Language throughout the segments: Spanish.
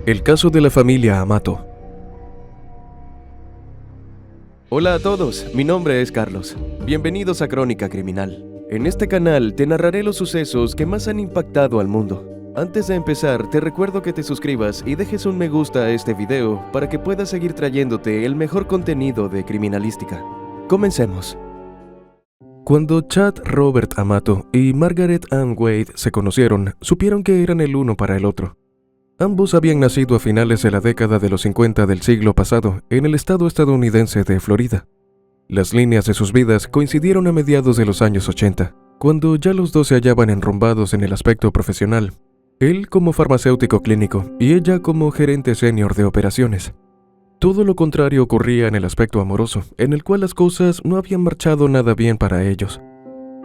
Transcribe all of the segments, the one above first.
El caso de la familia Amato. Hola a todos, mi nombre es Carlos. Bienvenidos a Crónica Criminal. En este canal te narraré los sucesos que más han impactado al mundo. Antes de empezar, te recuerdo que te suscribas y dejes un me gusta a este video para que pueda seguir trayéndote el mejor contenido de criminalística. Comencemos. Cuando Chad Robert Amato y Margaret Ann Wade se conocieron, supieron que eran el uno para el otro. Ambos habían nacido a finales de la década de los 50 del siglo pasado en el estado estadounidense de Florida. Las líneas de sus vidas coincidieron a mediados de los años 80, cuando ya los dos se hallaban enrumbados en el aspecto profesional, él como farmacéutico clínico y ella como gerente senior de operaciones. Todo lo contrario ocurría en el aspecto amoroso, en el cual las cosas no habían marchado nada bien para ellos.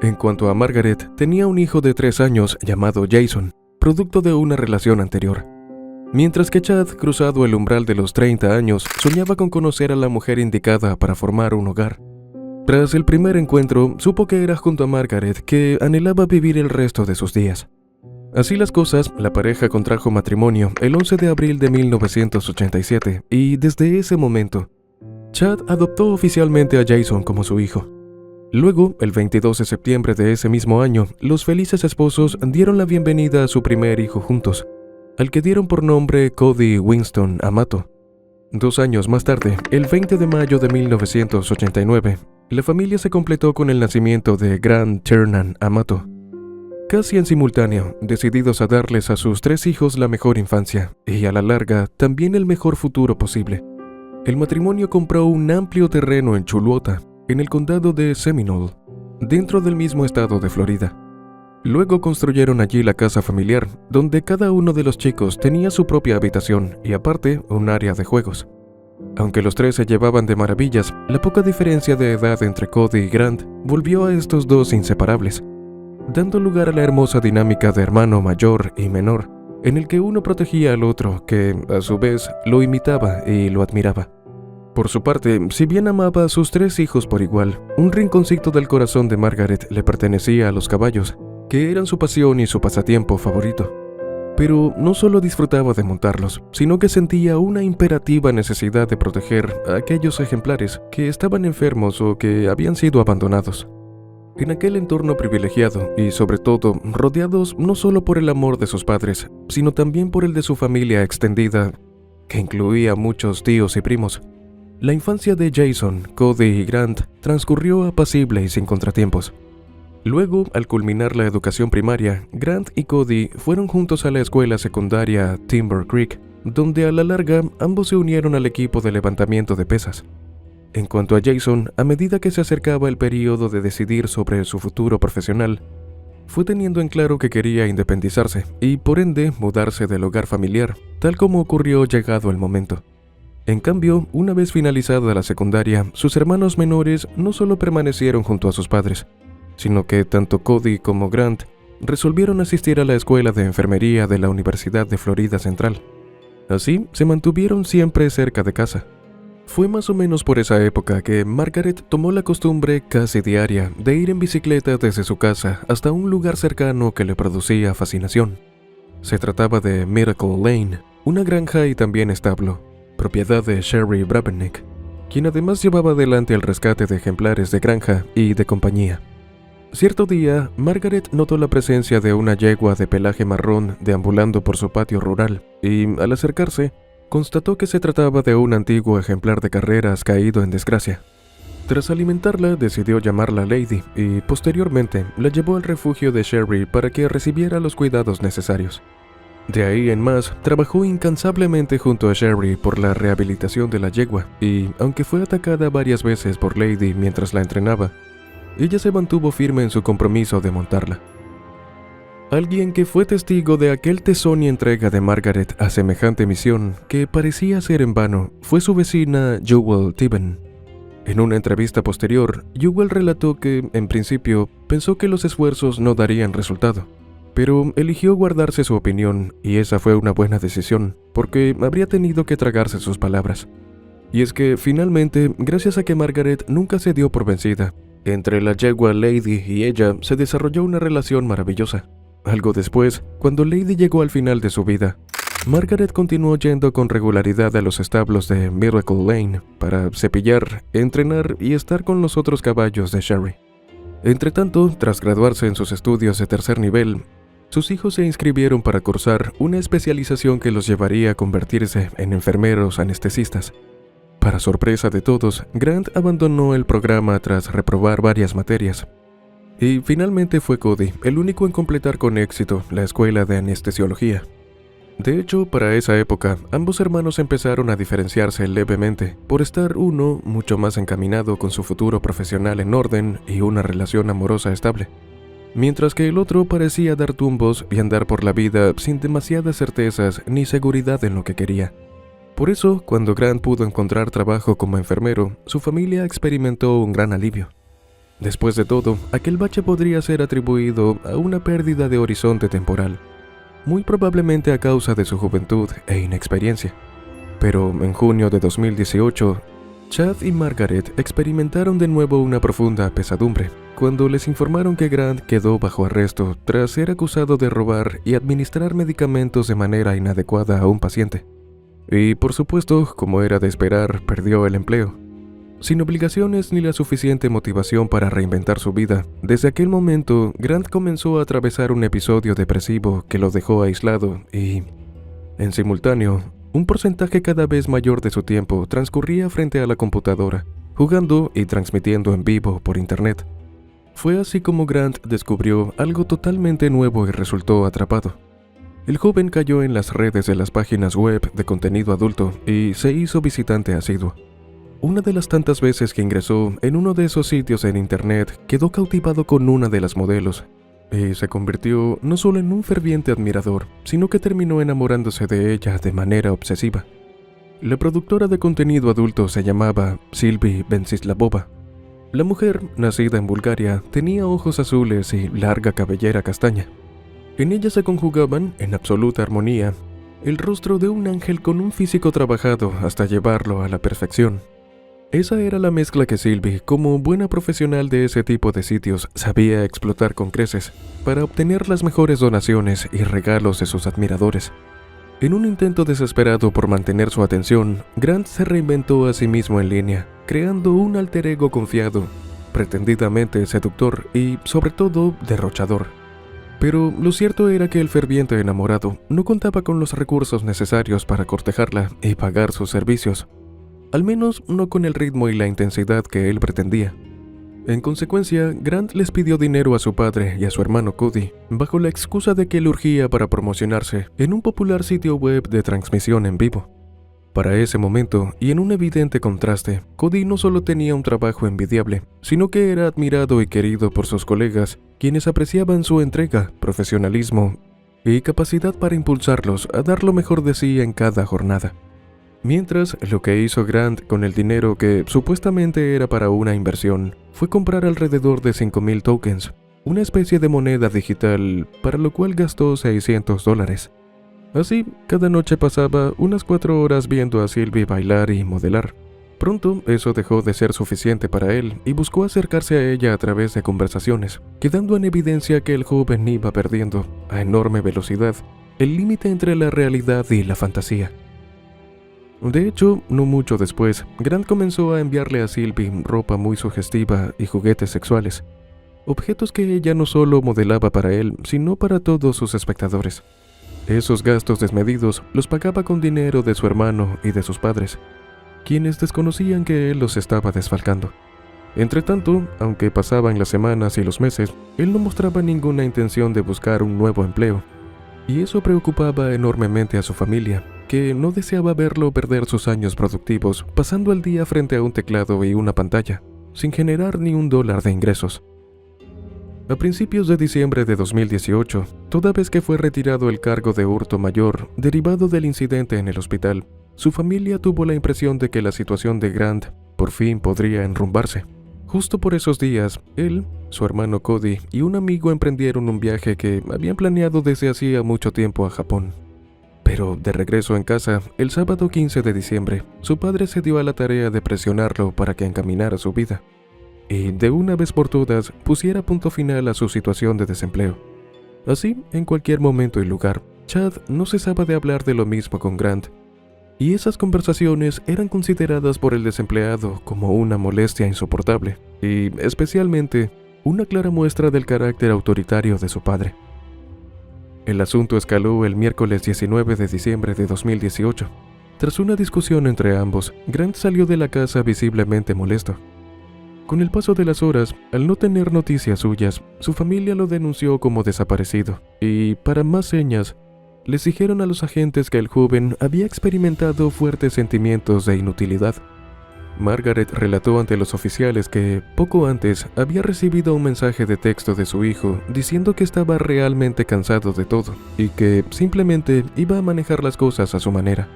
En cuanto a Margaret, tenía un hijo de 3 años llamado Jason, producto de una relación anterior. Mientras que Chad, cruzado el umbral de los 30 años, soñaba con conocer a la mujer indicada para formar un hogar. Tras el primer encuentro, supo que era junto a Margaret que anhelaba vivir el resto de sus días. Así las cosas, la pareja contrajo matrimonio el 11 de abril de 1987 y desde ese momento, Chad adoptó oficialmente a Jason como su hijo. Luego, el 22 de septiembre de ese mismo año, los felices esposos dieron la bienvenida a su primer hijo juntos, al que dieron por nombre Cody Winston Amato. 2 años más tarde, el 20 de mayo de 1989, la familia se completó con el nacimiento de Grant Chernan Amato. Casi en simultáneo, decididos a darles a sus 3 hijos la mejor infancia y a la larga también el mejor futuro posible, el matrimonio compró un amplio terreno en Chuluota, en el condado de Seminole, dentro del mismo estado de Florida. Luego construyeron allí la casa familiar, donde cada uno de los chicos tenía su propia habitación y aparte un área de juegos. Aunque los 3 se llevaban de maravillas, la poca diferencia de edad entre Cody y Grant volvió a estos dos inseparables, dando lugar a la hermosa dinámica de hermano mayor y menor, en el que uno protegía al otro, que a su vez lo imitaba y lo admiraba. Por su parte, si bien amaba a sus 3 hijos por igual, un rinconcito del corazón de Margaret le pertenecía a los caballos, que eran su pasión y su pasatiempo favorito. Pero no solo disfrutaba de montarlos, sino que sentía una imperativa necesidad de proteger a aquellos ejemplares que estaban enfermos o que habían sido abandonados. En aquel entorno privilegiado y sobre todo rodeados no solo por el amor de sus padres, sino también por el de su familia extendida, que incluía muchos tíos y primos, la infancia de Jason, Cody y Grant transcurrió apacible y sin contratiempos. Luego, al culminar la educación primaria, Grant y Cody fueron juntos a la escuela secundaria Timber Creek, donde a la larga ambos se unieron al equipo de levantamiento de pesas. En cuanto a Jason, a medida que se acercaba el periodo de decidir sobre su futuro profesional, fue teniendo en claro que quería independizarse y, por ende, mudarse del hogar familiar, tal como ocurrió llegado el momento. En cambio, una vez finalizada la secundaria, sus hermanos menores no solo permanecieron junto a sus padres, sino que tanto Cody como Grant resolvieron asistir a la escuela de enfermería de la Universidad de Florida Central. Así, se mantuvieron siempre cerca de casa. Fue más o menos por esa época que Margaret tomó la costumbre casi diaria de ir en bicicleta desde su casa hasta un lugar cercano que le producía fascinación. Se trataba de Miracle Lane, una granja y también establo, propiedad de Sherry Brabennick, quien además llevaba adelante el rescate de ejemplares de granja y de compañía. Cierto día, Margaret notó la presencia de una yegua de pelaje marrón deambulando por su patio rural y, al acercarse, constató que se trataba de un antiguo ejemplar de carreras caído en desgracia. Tras alimentarla, decidió llamarla Lady y, posteriormente, la llevó al refugio de Sherry para que recibiera los cuidados necesarios. De ahí en más, trabajó incansablemente junto a Sherry por la rehabilitación de la yegua y, aunque fue atacada varias veces por Lady mientras la entrenaba, ella se mantuvo firme en su compromiso de montarla. Alguien que fue testigo de aquel tesón y entrega de Margaret a semejante misión, que parecía ser en vano, fue su vecina Jewel Tiben. En una entrevista posterior, Jewel relató que, en principio, pensó que los esfuerzos no darían resultado, pero eligió guardarse su opinión, y esa fue una buena decisión, porque habría tenido que tragarse sus palabras. Y es que, finalmente, gracias a que Margaret nunca se dio por vencida, entre la yegua Lady y ella se desarrolló una relación maravillosa. Algo después, cuando Lady llegó al final de su vida, Margaret continuó yendo con regularidad a los establos de Miracle Lane para cepillar, entrenar y estar con los otros caballos de Sherry. Entretanto, tras graduarse en sus estudios de tercer nivel, sus hijos se inscribieron para cursar una especialización que los llevaría a convertirse en enfermeros anestesistas. Para sorpresa de todos, Grant abandonó el programa tras reprobar varias materias. Y finalmente fue Cody el único en completar con éxito la escuela de anestesiología. De hecho, para esa época, ambos hermanos empezaron a diferenciarse levemente, por estar uno mucho más encaminado con su futuro profesional en orden y una relación amorosa estable, mientras que el otro parecía dar tumbos y andar por la vida sin demasiadas certezas ni seguridad en lo que quería. Por eso, cuando Grant pudo encontrar trabajo como enfermero, su familia experimentó un gran alivio. Después de todo, aquel bache podría ser atribuido a una pérdida de horizonte temporal, muy probablemente a causa de su juventud e inexperiencia. Pero en junio de 2018, Chad y Margaret experimentaron de nuevo una profunda pesadumbre, cuando les informaron que Grant quedó bajo arresto tras ser acusado de robar y administrar medicamentos de manera inadecuada a un paciente. Y por supuesto, como era de esperar, perdió el empleo. Sin obligaciones ni la suficiente motivación para reinventar su vida, desde aquel momento, Grant comenzó a atravesar un episodio depresivo que lo dejó aislado y, en simultáneo, un porcentaje cada vez mayor de su tiempo transcurría frente a la computadora, jugando y transmitiendo en vivo por internet. Fue así como Grant descubrió algo totalmente nuevo y resultó atrapado. El joven cayó en las redes de las páginas web de contenido adulto y se hizo visitante asiduo. Una de las tantas veces que ingresó en uno de esos sitios en internet, quedó cautivado con una de las modelos y se convirtió no solo en un ferviente admirador, sino que terminó enamorándose de ella de manera obsesiva. La productora de contenido adulto se llamaba Sylvie Venceslavova. La mujer, nacida en Bulgaria, tenía ojos azules y larga cabellera castaña. En ella se conjugaban, en absoluta armonía, el rostro de un ángel con un físico trabajado hasta llevarlo a la perfección. Esa era la mezcla que Sylvie, como buena profesional de ese tipo de sitios, sabía explotar con creces para obtener las mejores donaciones y regalos de sus admiradores. En un intento desesperado por mantener su atención, Grant se reinventó a sí mismo en línea, creando un alter ego confiado, pretendidamente seductor y, sobre todo, derrochador. Pero lo cierto era que el ferviente enamorado no contaba con los recursos necesarios para cortejarla y pagar sus servicios. Al menos no con el ritmo y la intensidad que él pretendía. En consecuencia, Grant les pidió dinero a su padre y a su hermano Cody, bajo la excusa de que le urgía para promocionarse en un popular sitio web de transmisión en vivo. Para ese momento, y en un evidente contraste, Cody no solo tenía un trabajo envidiable, sino que era admirado y querido por sus colegas, quienes apreciaban su entrega, profesionalismo y capacidad para impulsarlos a dar lo mejor de sí en cada jornada. Mientras, lo que hizo Grant con el dinero que supuestamente era para una inversión fue comprar alrededor de 5,000 tokens, una especie de moneda digital, para lo cual gastó $600. Así, cada noche pasaba unas 4 horas viendo a Sylvie bailar y modelar. Pronto, eso dejó de ser suficiente para él y buscó acercarse a ella a través de conversaciones, quedando en evidencia que el joven iba perdiendo, a enorme velocidad, el límite entre la realidad y la fantasía. De hecho, no mucho después, Grant comenzó a enviarle a Sylvie ropa muy sugestiva y juguetes sexuales, objetos que ella no solo modelaba para él, sino para todos sus espectadores. Esos gastos desmedidos los pagaba con dinero de su hermano y de sus padres, quienes desconocían que él los estaba desfalcando. Entretanto, aunque pasaban las semanas y los meses, él no mostraba ninguna intención de buscar un nuevo empleo, y eso preocupaba enormemente a su familia, que no deseaba verlo perder sus años productivos pasando el día frente a un teclado y una pantalla, sin generar ni $1 de ingresos. A principios de diciembre de 2018, toda vez que fue retirado el cargo de hurto mayor derivado del incidente en el hospital, su familia tuvo la impresión de que la situación de Grant por fin podría enrumbarse. Justo por esos días, él, su hermano Cody y un amigo emprendieron un viaje que habían planeado desde hacía mucho tiempo a Japón. Pero de regreso en casa, el sábado 15 de diciembre, su padre se dio a la tarea de presionarlo para que encaminara su vida y, de una vez por todas, pusiera punto final a su situación de desempleo. Así, en cualquier momento y lugar, Chad no cesaba de hablar de lo mismo con Grant, y esas conversaciones eran consideradas por el desempleado como una molestia insoportable, y especialmente una clara muestra del carácter autoritario de su padre. El asunto escaló el miércoles 19 de diciembre de 2018. Tras una discusión entre ambos, Grant salió de la casa visiblemente molesto. Con el paso de las horas, al no tener noticias suyas, su familia lo denunció como desaparecido, y, para más señas, les dijeron a los agentes que el joven había experimentado fuertes sentimientos de inutilidad. Margaret relató ante los oficiales que, poco antes, había recibido un mensaje de texto de su hijo diciendo que estaba realmente cansado de todo y que simplemente iba a manejar las cosas a su manera.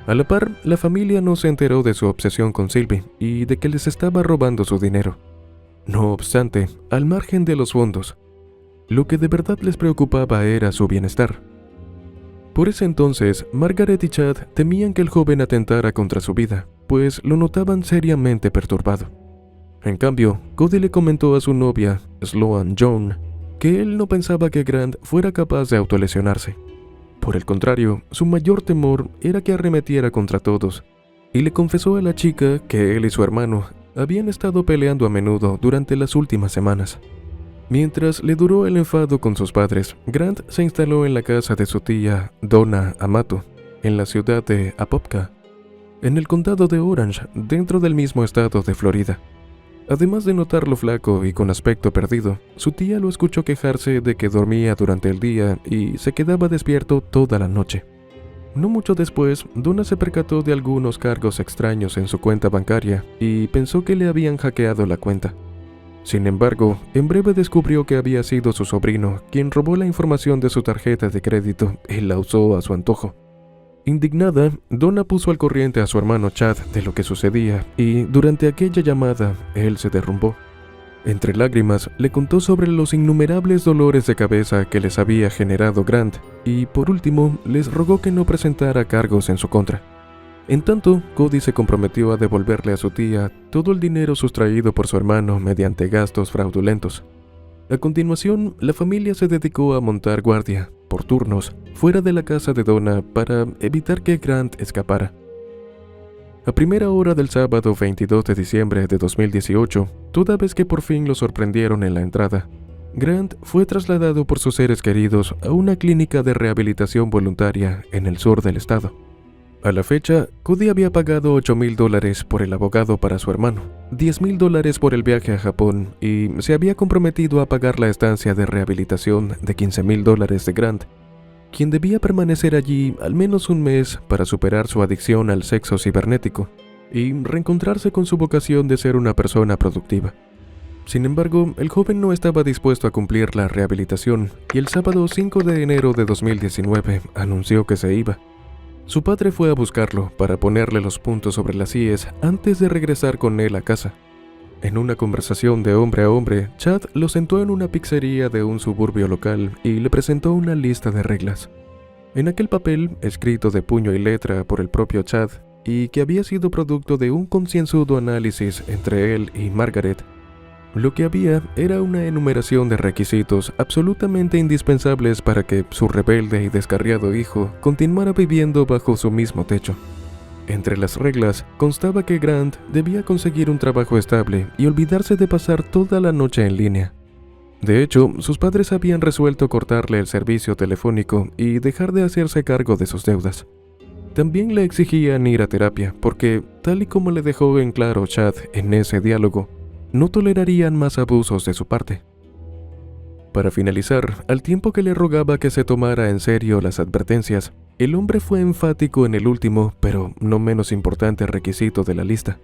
A la par, la familia no se enteró de su obsesión con Sylvie y de que les estaba robando su dinero. No obstante, al margen de los fondos, lo que de verdad les preocupaba era su bienestar. Por ese entonces, Margaret y Chad temían que el joven atentara contra su vida, pues lo notaban seriamente perturbado. En cambio, Cody le comentó a su novia, Sloan Joan, que él no pensaba que Grant fuera capaz de autolesionarse. Por el contrario, su mayor temor era que arremetiera contra todos, y le confesó a la chica que él y su hermano habían estado peleando a menudo durante las últimas semanas. Mientras le duró el enfado con sus padres, Grant se instaló en la casa de su tía, Donna Amato, en la ciudad de Apopka, en el condado de Orange, dentro del mismo estado de Florida. Además de notarlo flaco y con aspecto perdido, su tía lo escuchó quejarse de que dormía durante el día y se quedaba despierto toda la noche. No mucho después, Donna se percató de algunos cargos extraños en su cuenta bancaria y pensó que le habían hackeado la cuenta. Sin embargo, en breve descubrió que había sido su sobrino quien robó la información de su tarjeta de crédito y la usó a su antojo. Indignada, Donna puso al corriente a su hermano Chad de lo que sucedía y, durante aquella llamada, él se derrumbó. Entre lágrimas, le contó sobre los innumerables dolores de cabeza que les había generado Grant y, por último, les rogó que no presentara cargos en su contra. En tanto, Cody se comprometió a devolverle a su tía todo el dinero sustraído por su hermano mediante gastos fraudulentos. A continuación, la familia se dedicó a montar guardia, por turnos, fuera de la casa de Donna para evitar que Grant escapara. A primera hora del sábado 22 de diciembre de 2018, toda vez que por fin lo sorprendieron en la entrada, Grant fue trasladado por sus seres queridos a una clínica de rehabilitación voluntaria en el sur del estado. A la fecha, Cody había pagado $8,000 por el abogado para su hermano, $10,000 por el viaje a Japón y se había comprometido a pagar la estancia de rehabilitación de $15,000 de Grant, quien debía permanecer allí al menos un mes para superar su adicción al sexo cibernético y reencontrarse con su vocación de ser una persona productiva. Sin embargo, el joven no estaba dispuesto a cumplir la rehabilitación y el sábado 5 de enero de 2019 anunció que se iba. Su padre fue a buscarlo para ponerle los puntos sobre las íes antes de regresar con él a casa. En una conversación de hombre a hombre, Chad lo sentó en una pizzería de un suburbio local y le presentó una lista de reglas. En aquel papel, escrito de puño y letra por el propio Chad, y que había sido producto de un concienzudo análisis entre él y Margaret, lo que había era una enumeración de requisitos absolutamente indispensables para que su rebelde y descarriado hijo continuara viviendo bajo su mismo techo. Entre las reglas constaba que Grant debía conseguir un trabajo estable y olvidarse de pasar toda la noche en línea. De hecho, sus padres habían resuelto cortarle el servicio telefónico y dejar de hacerse cargo de sus deudas. También le exigían ir a terapia porque, tal y como le dejó en claro Chad en ese diálogo, no tolerarían más abusos de su parte. Para finalizar, al tiempo que le rogaba que se tomara en serio las advertencias, el hombre fue enfático en el último, pero no menos importante requisito de la lista.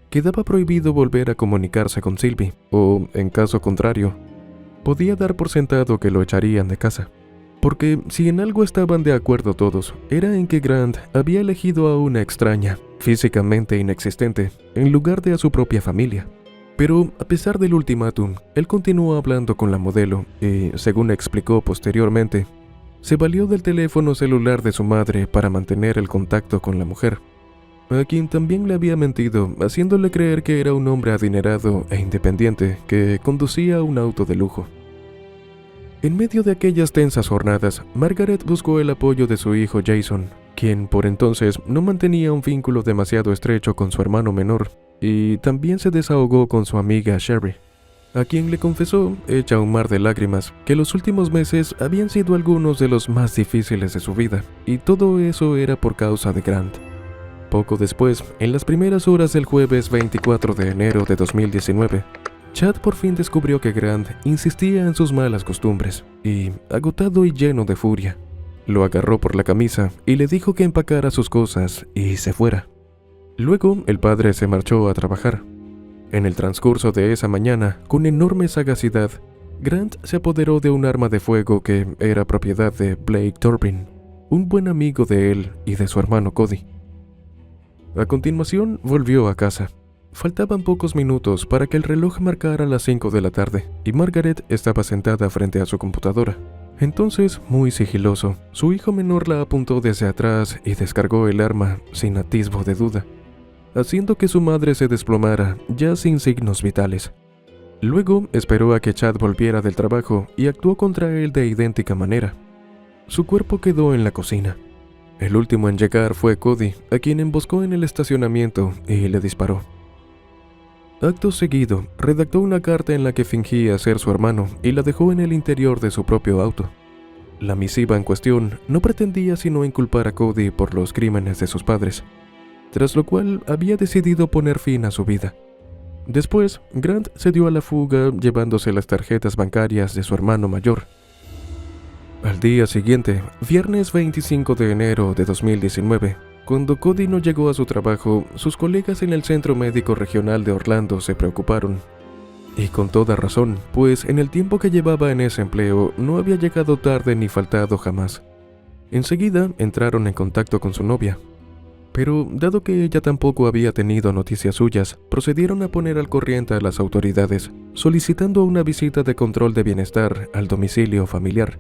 Quedaba prohibido volver a comunicarse con Sylvie, o, en caso contrario, podía dar por sentado que lo echarían de casa. Porque si en algo estaban de acuerdo todos, era en que Grant había elegido a una extraña, físicamente inexistente, en lugar de a su propia familia. Pero, a pesar del ultimátum, él continuó hablando con la modelo y, según explicó posteriormente, se valió del teléfono celular de su madre para mantener el contacto con la mujer, a quien también le había mentido, haciéndole creer que era un hombre adinerado e independiente que conducía un auto de lujo. En medio de aquellas tensas jornadas, Margaret buscó el apoyo de su hijo Jason, quien por entonces no mantenía un vínculo demasiado estrecho con su hermano menor, y también se desahogó con su amiga Sherry, a quien le confesó, hecha un mar de lágrimas, que los últimos meses habían sido algunos de los más difíciles de su vida, y todo eso era por causa de Grant. Poco después, en las primeras horas del jueves 24 de enero de 2019, Chad por fin descubrió que Grant insistía en sus malas costumbres, y, agotado y lleno de furia, lo agarró por la camisa y le dijo que empacara sus cosas y se fuera. Luego, el padre se marchó a trabajar. En el transcurso de esa mañana, con enorme sagacidad, Grant se apoderó de un arma de fuego que era propiedad de Blake Turbin, un buen amigo de él y de su hermano Cody. A continuación, volvió a casa. Faltaban pocos minutos para que el reloj marcara las 5 de la tarde, y Margaret estaba sentada frente a su computadora. Entonces, muy sigiloso, su hijo menor la apuntó desde atrás y descargó el arma sin atisbo de duda, haciendo que su madre se desplomara, ya sin signos vitales. Luego, esperó a que Chad volviera del trabajo y actuó contra él de idéntica manera. Su cuerpo quedó en la cocina. El último en llegar fue Cody, a quien emboscó en el estacionamiento y le disparó. Acto seguido, redactó una carta en la que fingía ser su hermano y la dejó en el interior de su propio auto. La misiva en cuestión no pretendía sino inculpar a Cody por los crímenes de sus padres, tras lo cual había decidido poner fin a su vida. Después, Grant se dio a la fuga llevándose las tarjetas bancarias de su hermano mayor. Al día siguiente, viernes 25 de enero de 2019, cuando Cody no llegó a su trabajo, sus colegas en el Centro Médico Regional de Orlando se preocuparon. Y con toda razón, pues en el tiempo que llevaba en ese empleo no había llegado tarde ni faltado jamás. Enseguida entraron en contacto con su novia. Pero, dado que ella tampoco había tenido noticias suyas, procedieron a poner al corriente a las autoridades, solicitando una visita de control de bienestar al domicilio familiar.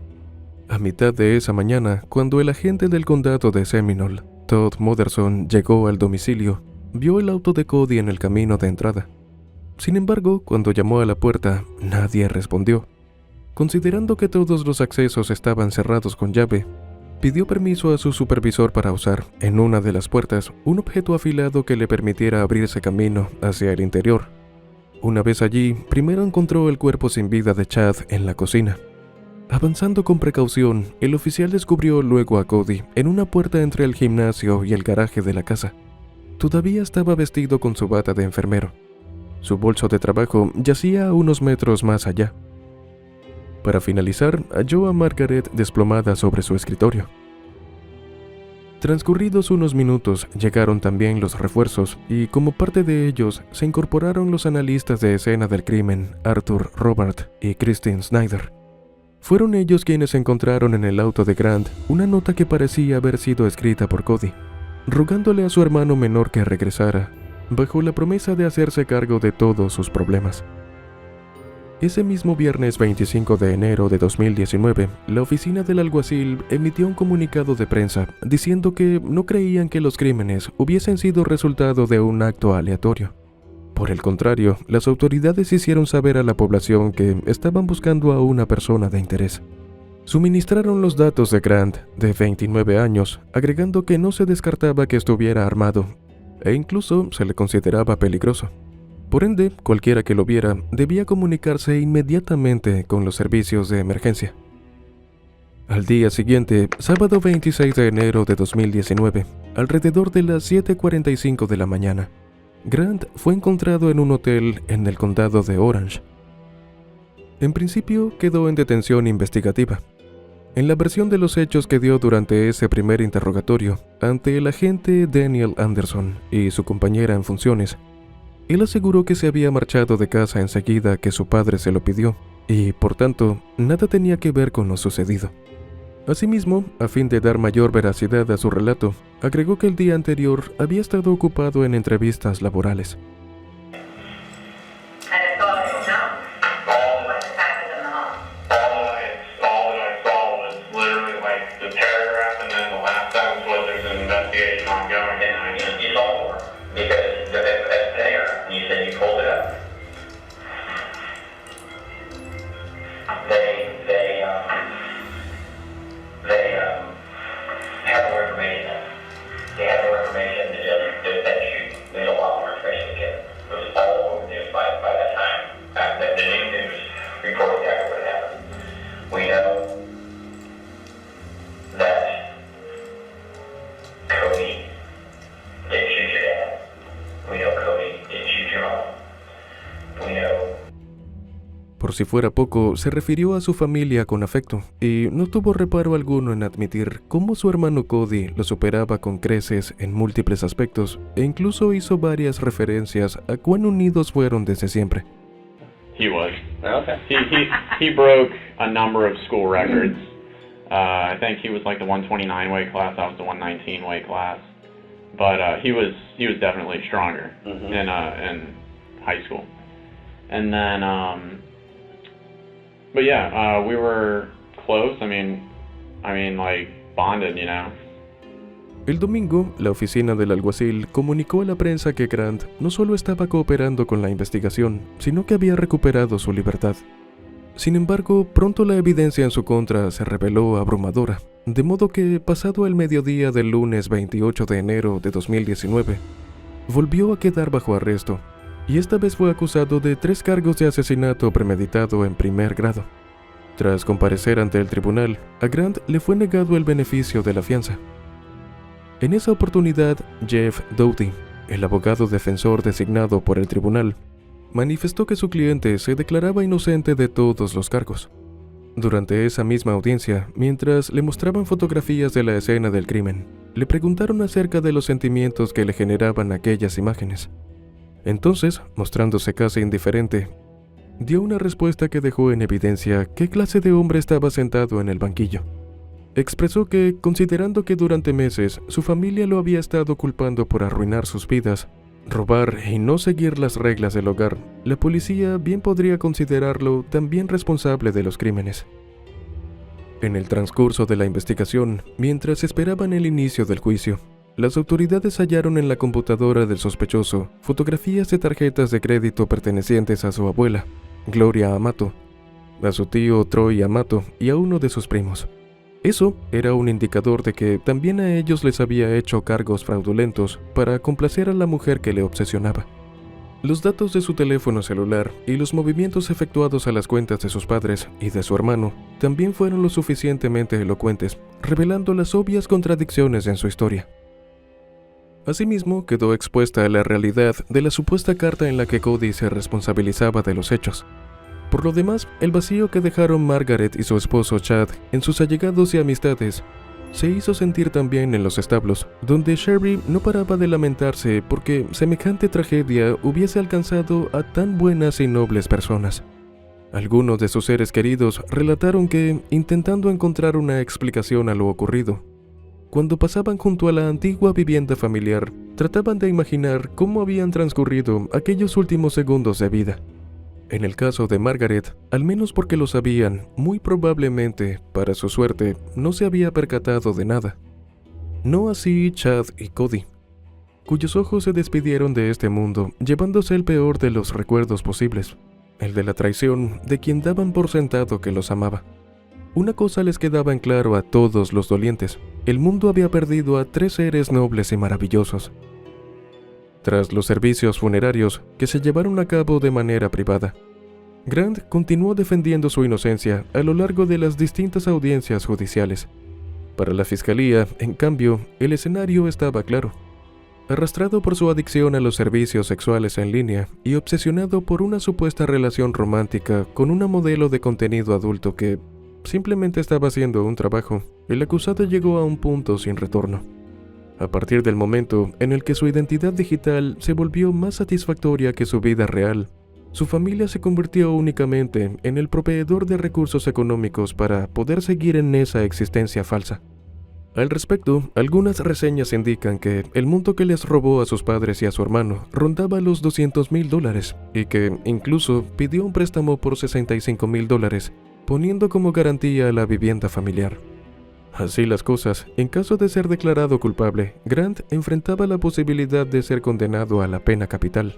A mitad de esa mañana, cuando el agente del condado de Seminole, Todd Moderson, llegó al domicilio, vio el auto de Cody en el camino de entrada. Sin embargo, cuando llamó a la puerta, nadie respondió. Considerando que todos los accesos estaban cerrados con llave, pidió permiso a su supervisor para usar, en una de las puertas, un objeto afilado que le permitiera abrirse camino hacia el interior. Una vez allí, primero encontró el cuerpo sin vida de Chad en la cocina. Avanzando con precaución, el oficial descubrió luego a Cody en una puerta entre el gimnasio y el garaje de la casa. Todavía estaba vestido con su bata de enfermero. Su bolso de trabajo yacía a unos metros más allá. Para finalizar, halló a Margaret desplomada sobre su escritorio. Transcurridos unos minutos, llegaron también los refuerzos y, como parte de ellos, se incorporaron los analistas de escena del crimen, Arthur Robart y Christine Snyder. Fueron ellos quienes encontraron en el auto de Grant una nota que parecía haber sido escrita por Cody, rogándole a su hermano menor que regresara, bajo la promesa de hacerse cargo de todos sus problemas. Ese mismo viernes 25 de enero de 2019, la oficina del alguacil emitió un comunicado de prensa diciendo que no creían que los crímenes hubiesen sido resultado de un acto aleatorio. Por el contrario, las autoridades hicieron saber a la población que estaban buscando a una persona de interés. Suministraron los datos de Grant, de 29 años, agregando que no se descartaba que estuviera armado, e incluso se le consideraba peligroso. Por ende, cualquiera que lo viera debía comunicarse inmediatamente con los servicios de emergencia. Al día siguiente, sábado 26 de enero de 2019, alrededor de las 7:45 de la mañana, Grant fue encontrado en un hotel en el condado de Orange. En principio, quedó en detención investigativa. En la versión de los hechos que dio durante ese primer interrogatorio ante el agente Daniel Anderson y su compañera en funciones, él aseguró que se había marchado de casa enseguida que su padre se lo pidió y, por tanto, nada tenía que ver con lo sucedido. Asimismo, a fin de dar mayor veracidad a su relato, agregó que el día anterior había estado ocupado en entrevistas laborales. Por si fuera poco, se refirió a su familia con afecto y no tuvo reparo alguno en admitir cómo su hermano Cody lo superaba con creces en múltiples aspectos e incluso hizo varias referencias a cuán unidos fueron desde siempre. He was. Okay. He broke a number of school records. I think he was like the 129 weight class. I was the 119 weight class. But he was definitely stronger in high school. And then, but yeah, we were close. I mean, like bonded, you know. El domingo, la oficina del alguacil comunicó a la prensa que Grant no solo estaba cooperando con la investigación, sino que había recuperado su libertad. Sin embargo, pronto la evidencia en su contra se reveló abrumadora, de modo que, pasado el mediodía del lunes 28 de enero de 2019, volvió a quedar bajo arresto, y esta vez fue acusado de 3 cargos de asesinato premeditado en primer grado. Tras comparecer ante el tribunal, a Grant le fue negado el beneficio de la fianza. En esa oportunidad, Jeff Doughty, el abogado defensor designado por el tribunal, manifestó que su cliente se declaraba inocente de todos los cargos. Durante esa misma audiencia, mientras le mostraban fotografías de la escena del crimen, le preguntaron acerca de los sentimientos que le generaban aquellas imágenes. Entonces, mostrándose casi indiferente, dio una respuesta que dejó en evidencia qué clase de hombre estaba sentado en el banquillo. Expresó que, considerando que durante meses su familia lo había estado culpando por arruinar sus vidas, robar y no seguir las reglas del hogar, la policía bien podría considerarlo también responsable de los crímenes. En el transcurso de la investigación, mientras esperaban el inicio del juicio, las autoridades hallaron en la computadora del sospechoso fotografías de tarjetas de crédito pertenecientes a su abuela, Gloria Amato, a su tío Troy Amato y a uno de sus primos. Eso era un indicador de que también a ellos les había hecho cargos fraudulentos para complacer a la mujer que le obsesionaba. Los datos de su teléfono celular y los movimientos efectuados a las cuentas de sus padres y de su hermano también fueron lo suficientemente elocuentes, revelando las obvias contradicciones en su historia. Asimismo, quedó expuesta a la realidad de la supuesta carta en la que Cody se responsabilizaba de los hechos. Por lo demás, el vacío que dejaron Margaret y su esposo Chad en sus allegados y amistades se hizo sentir también en los establos, donde Sherry no paraba de lamentarse porque semejante tragedia hubiese alcanzado a tan buenas y nobles personas. Algunos de sus seres queridos relataron que, intentando encontrar una explicación a lo ocurrido, cuando pasaban junto a la antigua vivienda familiar, trataban de imaginar cómo habían transcurrido aquellos últimos segundos de vida. En el caso de Margaret, al menos porque lo sabían, muy probablemente, para su suerte, no se había percatado de nada. No así Chad y Cody, cuyos ojos se despidieron de este mundo, llevándose el peor de los recuerdos posibles, el de la traición de quien daban por sentado que los amaba. Una cosa les quedaba en claro a todos los dolientes: el mundo había perdido a 3 seres nobles y maravillosos. Tras los servicios funerarios que se llevaron a cabo de manera privada, Grant continuó defendiendo su inocencia a lo largo de las distintas audiencias judiciales. Para la fiscalía, en cambio, el escenario estaba claro. Arrastrado por su adicción a los servicios sexuales en línea y obsesionado por una supuesta relación romántica con una modelo de contenido adulto que simplemente estaba haciendo un trabajo, el acusado llegó a un punto sin retorno. A partir del momento en el que su identidad digital se volvió más satisfactoria que su vida real, su familia se convirtió únicamente en el proveedor de recursos económicos para poder seguir en esa existencia falsa. Al respecto, algunas reseñas indican que el monto que les robó a sus padres y a su hermano rondaba los $200,000 y que incluso pidió un préstamo por $65,000, poniendo como garantía la vivienda familiar. Así las cosas, en caso de ser declarado culpable, Grant enfrentaba la posibilidad de ser condenado a la pena capital.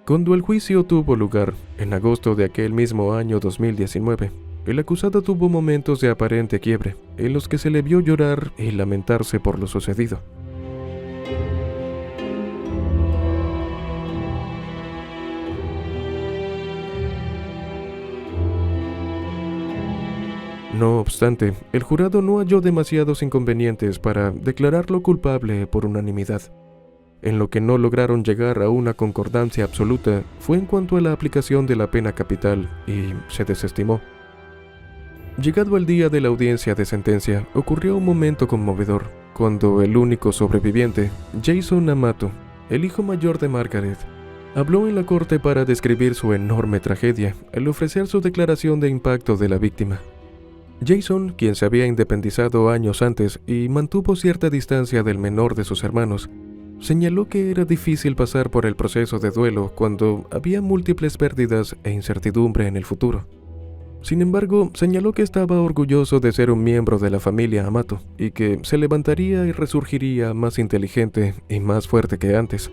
Cuando el juicio tuvo lugar, en agosto de aquel mismo año 2019, el acusado tuvo momentos de aparente quiebre, en los que se le vio llorar y lamentarse por lo sucedido. No obstante, el jurado no halló demasiados inconvenientes para declararlo culpable por unanimidad. En lo que no lograron llegar a una concordancia absoluta fue en cuanto a la aplicación de la pena capital, y se desestimó. Llegado el día de la audiencia de sentencia, ocurrió un momento conmovedor, cuando el único sobreviviente, Jason Amato, el hijo mayor de Margaret, habló en la corte para describir su enorme tragedia al ofrecer su declaración de impacto de la víctima. Jason, quien se había independizado años antes y mantuvo cierta distancia del menor de sus hermanos, señaló que era difícil pasar por el proceso de duelo cuando había múltiples pérdidas e incertidumbre en el futuro. Sin embargo, señaló que estaba orgulloso de ser un miembro de la familia Amato y que se levantaría y resurgiría más inteligente y más fuerte que antes.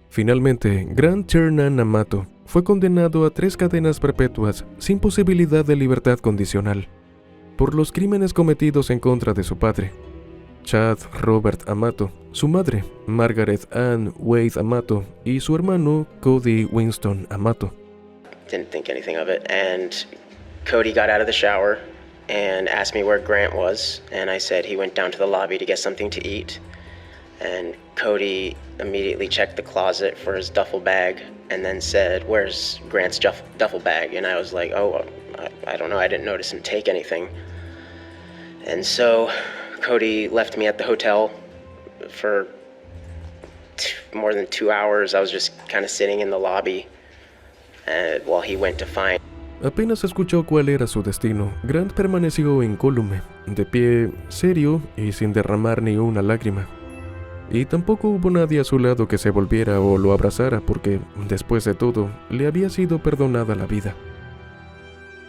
Finalmente, Grant Chernan Amato fue condenado a 3 cadenas perpetuas sin posibilidad de libertad condicional por los crímenes cometidos en contra de su padre, Chad Robert Amato, su madre, Margaret Ann Wade Amato, y su hermano, Cody Winston Amato. Didn't think anything of it, and Cody got out of the shower and asked me where Grant was, and I said he went down to the lobby to get something to eat, and Cody immediately checked the closet for his duffel bag and then said, "Where's Grant's duffel bag?" And I was like, "Oh, I don't know, I didn't notice him take anything." And so Cody left me at the hotel for more than 2 hours. I was just kind of sitting in the lobby while he went to find. Apenas escuchó cuál era su destino, Grant permaneció incólume, de pie, serio y sin derramar ni una lágrima. Y tampoco hubo nadie a su lado que se volviera o lo abrazara porque, después de todo, le había sido perdonada la vida.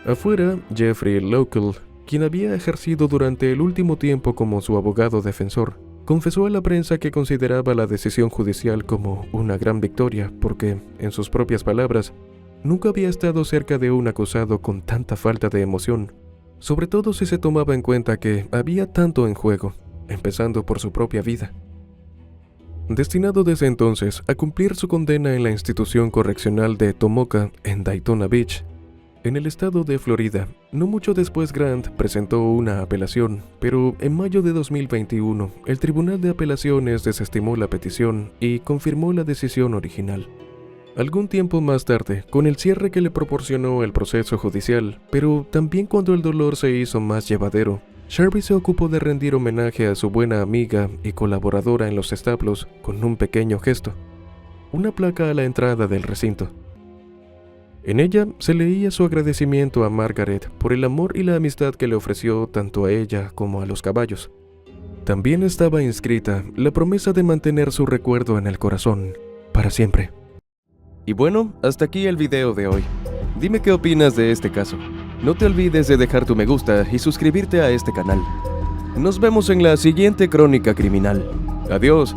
Afuera, Jeffrey Local, quien había ejercido durante el último tiempo como su abogado defensor, confesó a la prensa que consideraba la decisión judicial como una gran victoria porque, en sus propias palabras, nunca había estado cerca de un acusado con tanta falta de emoción, sobre todo si se tomaba en cuenta que había tanto en juego, empezando por su propia vida. Destinado desde entonces a cumplir su condena en la institución correccional de Tomoka en Daytona Beach, en el estado de Florida, no mucho después Grant presentó una apelación, pero en mayo de 2021 el Tribunal de Apelaciones desestimó la petición y confirmó la decisión original. Algún tiempo más tarde, con el cierre que le proporcionó el proceso judicial, pero también cuando el dolor se hizo más llevadero, Sharvey se ocupó de rendir homenaje a su buena amiga y colaboradora en los establos con un pequeño gesto, una placa a la entrada del recinto. En ella se leía su agradecimiento a Margaret por el amor y la amistad que le ofreció tanto a ella como a los caballos. También estaba inscrita la promesa de mantener su recuerdo en el corazón, para siempre. Y bueno, hasta aquí el video de hoy. Dime qué opinas de este caso. No te olvides de dejar tu me gusta y suscribirte a este canal. Nos vemos en la siguiente Crónica Criminal. Adiós.